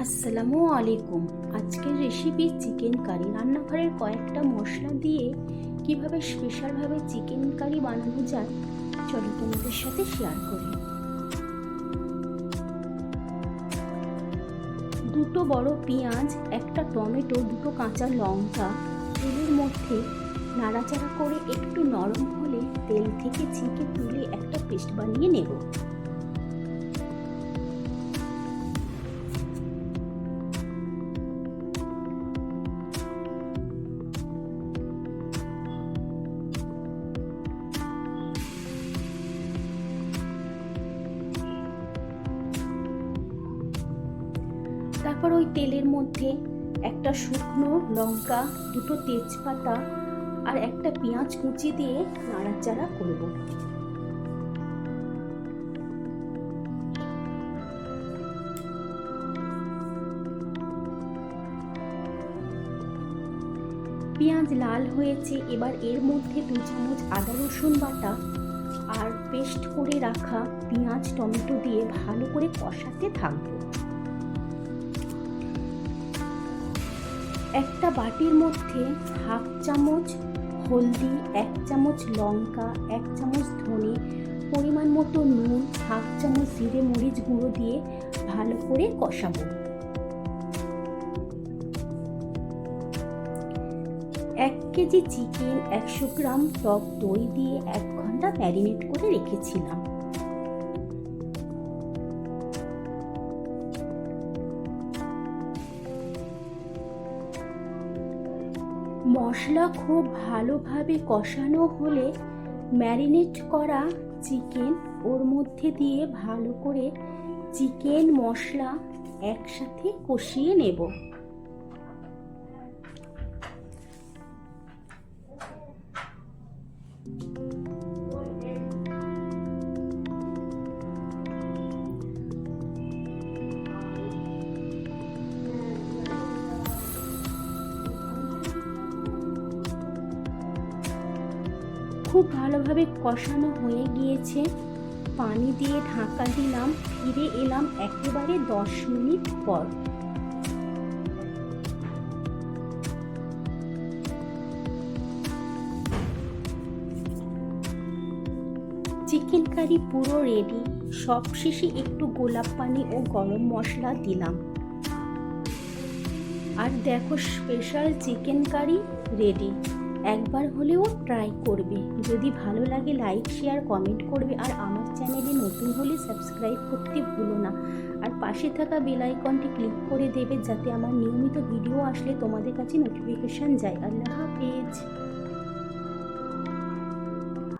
আসসালামু আলাইকুম। আজকের রেসিপি চিকেন কারি। রান্নাঘরের কয়েকটা মশলা দিয়ে কিভাবে স্পেশালভাবে চিকেন কারি বানানো যায় চলো তোমাদের সাথে শেয়ার করি। দুটো বড় পেঁয়াজ, একটা টমেটো, দুটো কাঁচা লঙ্কা তেলের মধ্যে নাড়াচাড়া করে একটু নরম হলে তেল থেকে ছেঁকে তুলে একটা পেস্ট বানিয়ে নেব। তারপর ওই তেলের মধ্যে একটা শুকনো লঙ্কা, দুটো তেজপাতা আর একটা পেঁয়াজ কুচি দিয়ে নাড়াচাড়া করব। পেঁয়াজ লাল হয়েছে, এবার এর মধ্যে 2 চামচ আদা রসুন বাটা আর পেস্ট করে রাখা পেঁয়াজ টমেটো দিয়ে ভালো করে কষাতে থাকবো। একটা বাটির মধ্যে 1/2 চামচ হলদি, 1 চামচ লঙ্কা, 1 চামচ ধনে, পরিমাণ মতো নুন, 1/2 চামচ জিরে মরিচ গুঁড়ো দিয়ে ভালো করে কষাবো। 1 কেজি চিকেন, 100 গ্রাম টক দই দিয়ে 1 ঘন্টা ম্যারিনেট করে রেখেছিলাম। মশলা খুব ভালোভাবে কষানো হলে ম্যারিনেট করা চিকেন ওর মধ্যে দিয়ে ভালো করে চিকেন মশলা একসাথে কষিয়ে নেব। খুব ভালোভাবে কষানো হয়ে গিয়েছে, পানি দিয়ে ঢাকা দিলাম। ফিরে এলাম একেবারে 10 মিনিট পর। চিকেন কারি পুরো রেডি। সবশেষে একটু গোলাপ পানি ও গরম মশলা দিলাম। আর দেখো, স্পেশাল চিকেন কারি রেডি। একবার হলেও ট্রাই করবে। যদি ভালো লাগে লাইক, শেয়ার, কমেন্ট করবে। আর আমার চ্যানেলে নতুন হলে সাবস্ক্রাইব করতে ভুলো না। আর পাশে থাকা বেল আইকনটি ক্লিক করে দেবে যাতে আমার নিয়মিত ভিডিও আসলে তোমাদের কাছে নোটিফিকেশন যায়। আল্লাহ হাফেজ।